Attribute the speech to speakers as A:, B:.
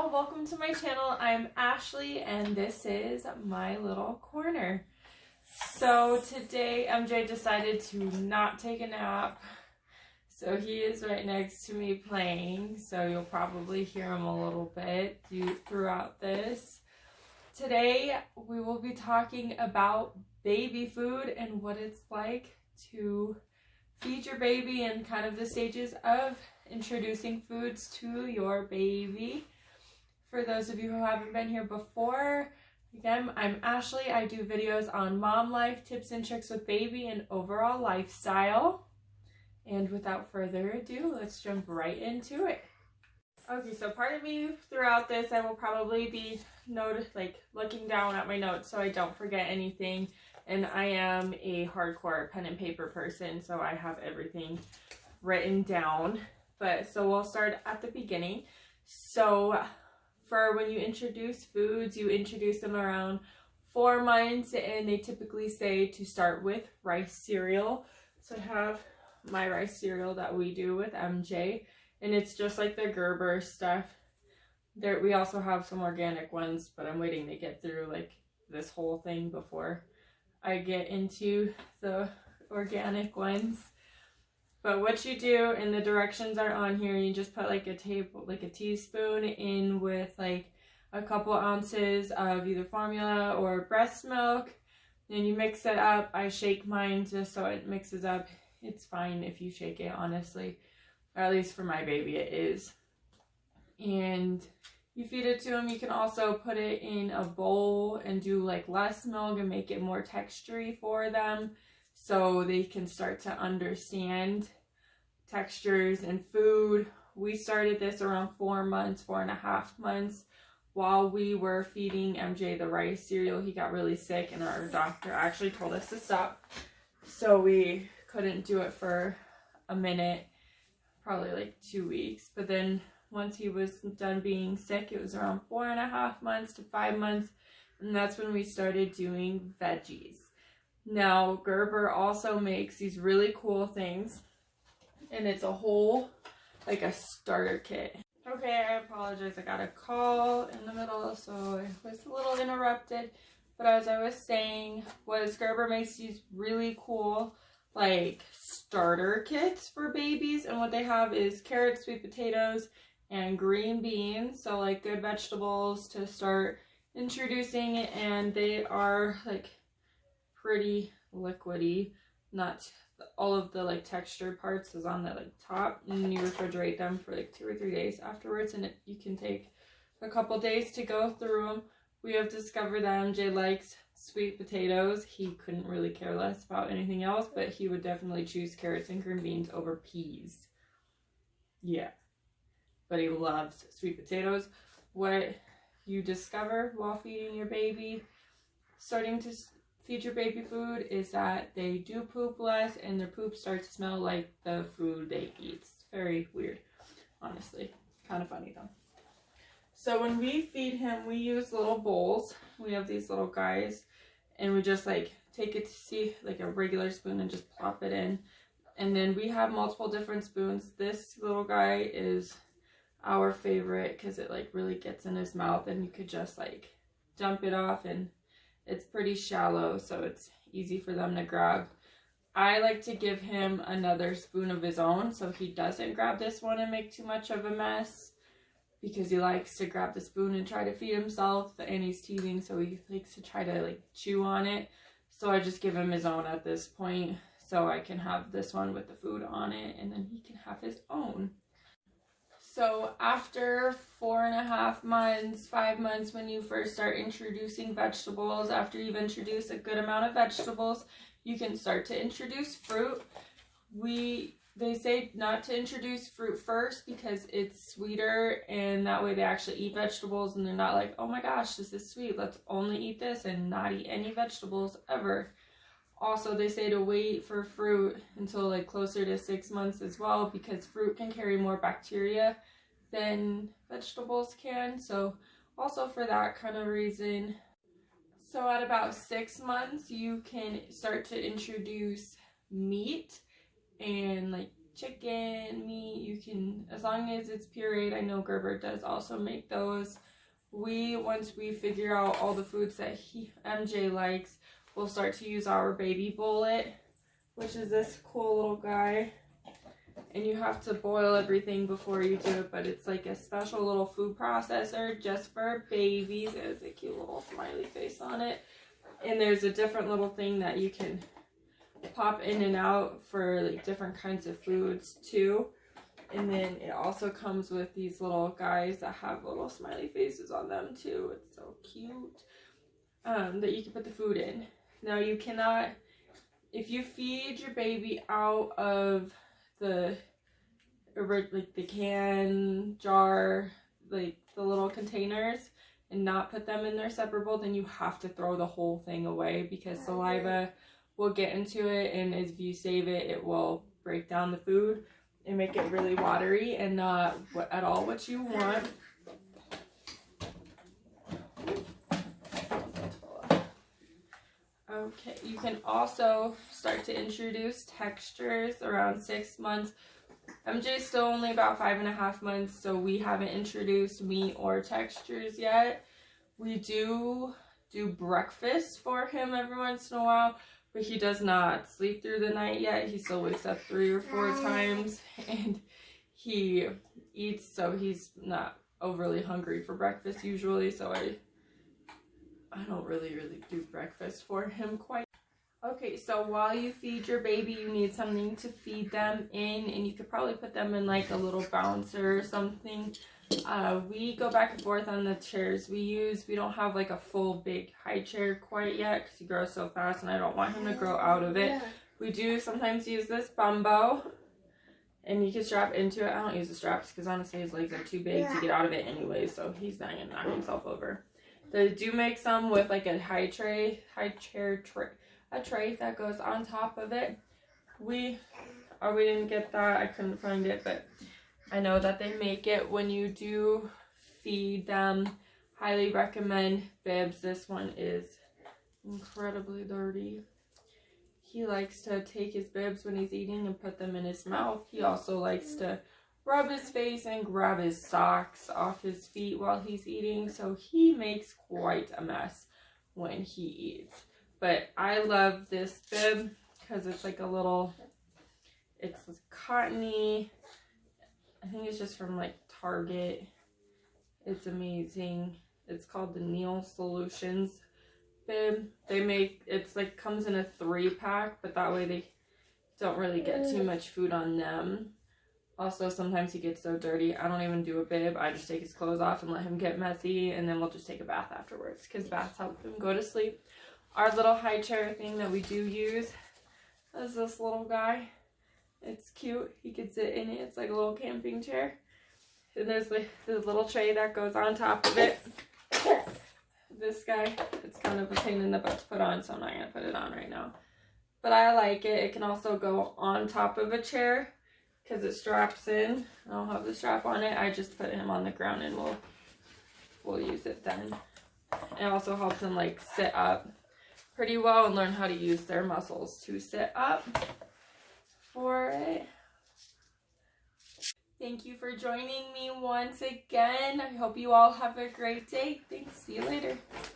A: y'all, welcome to my channel. I'm Ashley and this is my little corner. So today MJ decided to not take a nap, so he is right next to me playing, so you'll probably hear him a little bit throughout this. Today we will be talking about baby food and what it's like to feed your baby and kind of the stages of introducing foods to your baby. For those of you who haven't been here before, again, I'm Ashley. I do videos on mom life, tips and tricks with baby, and overall lifestyle. And without further ado, let's jump right into it. Okay, so part of me throughout this, I will probably be looking down at my notes so I don't forget anything. And I am a hardcore pen and paper person, so I have everything written down. So we'll start at the beginning. So for when you introduce foods, you introduce them around 4 months, and they typically say to start with rice cereal. So I have my rice cereal that we do with MJ, and it's just like the Gerber stuff. We also have some organic ones, but I'm waiting to get through like this whole thing before I get into the organic ones. But what you do, and the directions are on here, you just put like a teaspoon in with like a couple ounces of either formula or breast milk. Then you mix it up. I shake mine just so it mixes up. It's fine if you shake it, honestly. Or at least for my baby it is. And you feed it to them. You can also put it in a bowl and do like less milk and make it more textury for them, so they can start to understand textures and food. We started this around 4 months, 4.5 months, while we were feeding MJ the rice cereal. He got really sick and our doctor actually told us to stop. So we couldn't do it for a minute, probably like 2 weeks. But then once he was done being sick, it was around 4.5 months to 5 months. And that's when we started doing veggies. Now, Gerber also makes these really cool things, and it's a whole, like a starter kit. Okay, I apologize. I got a call in the middle, so I was a little interrupted. But as I was saying, Gerber makes these really cool, like, starter kits for babies. And what they have is carrots, sweet potatoes, and green beans. So, like, good vegetables to start introducing it. And they are, like, pretty liquidy. Not all of the like texture parts is on the like top, and you refrigerate them for like 2 or 3 days afterwards, and you can take a couple days to go through them. We have discovered that MJ likes sweet potatoes. He couldn't really care less about anything else, but he would definitely choose carrots and green beans over peas. Yeah, but he loves sweet potatoes. What you discover while feeding your baby, starting to feed your baby food, is that they do poop less, and their poop starts to smell like the food they eat. It's very weird, honestly. Kind of funny though. So when we feed him, we use little bowls. We have these little guys, and we just like take it to see like a regular spoon and just plop it in. And then we have multiple different spoons. This little guy is our favorite because it like really gets in his mouth, and you could just like dump it off, and it's pretty shallow, so it's easy for them to grab. I like to give him another spoon of his own so he doesn't grab this one and make too much of a mess, because he likes to grab the spoon and try to feed himself, and he's teething, so he likes to try to like chew on it. So I just give him his own at this point, so I can have this one with the food on it, and then he can have his own. So after 4.5 months, 5 months, when you first start introducing vegetables, after you've introduced a good amount of vegetables, you can start to introduce fruit. They say not to introduce fruit first because it's sweeter, and that way they actually eat vegetables, and they're not like, oh my gosh, this is sweet, let's only eat this and not eat any vegetables ever. Also, they say to wait for fruit until like closer to 6 months as well, because fruit can carry more bacteria than vegetables can. So also for that kind of reason. So at about 6 months, you can start to introduce meat and like chicken, meat. You can, as long as it's pureed. I know Gerber does also make those. Once we figure out all the foods that MJ likes, we'll start to use our baby bullet, which is this cool little guy. And you have to boil everything before you do it, but it's like a special little food processor just for babies. There's a cute little smiley face on it. And there's a different little thing that you can pop in and out for like different kinds of foods too. And then it also comes with these little guys that have little smiley faces on them too. It's so cute. That you can put the food in. Now you cannot, if you feed your baby out of the can, jar, like the little containers, and not put them in their separate bowl, then you have to throw the whole thing away, because saliva will get into it, and if you save it, it will break down the food and make it really watery and not at all what you want. Okay, you can also start to introduce textures around 6 months. MJ's still only about 5.5 months, so we haven't introduced meat or textures yet. We do breakfast for him every once in a while, but he does not sleep through the night yet. He still wakes up 3 or 4 times, and he eats, so he's not overly hungry for breakfast usually, so I don't really do breakfast for him quite. Okay, so while you feed your baby, you need something to feed them in, and you could probably put them in like a little bouncer or something. We go back and forth on the chairs we use. We don't have like a full big high chair quite yet because he grows so fast and I don't want him to grow out of it. We do sometimes use this Bumbo, and you can strap into it. I don't use the straps because honestly his legs are too big to get out of it anyway, so he's not going to knock himself over. They do make some with like a high chair tray. A tray that goes on top of it. We didn't get that. I couldn't find it, but I know that they make it when you do feed them. Highly recommend Bibs. This one is incredibly dirty. He likes to take his bibs when he's eating and put them in his mouth. He also likes to rub his face and grab his socks off his feet while he's eating, so he makes quite a mess when he eats. But I love this bib because it's like a little, it's cottony. I think it's just from like Target. It's amazing. It's called the Neil Solutions bib. They make, it's like comes in a 3-pack, but that way they don't really get too much food on them. Also, sometimes he gets so dirty, I don't even do a bib. I just take his clothes off and let him get messy, and then we'll just take a bath afterwards because baths help him go to sleep. Our little high chair thing that we do use is this little guy. It's cute. He can sit in it. It's like a little camping chair. And there's the little tray that goes on top of it. This guy, it's kind of a pain in the butt to put on, so I'm not going to put it on right now. But I like it. It can also go on top of a chair because it straps in. I don't have the strap on it. I just put him on the ground and we'll use it then. It also helps him like sit up pretty well and learn how to use their muscles to sit up for it. Thank you for joining me once again. I hope you all have a great day. Thanks. See you later.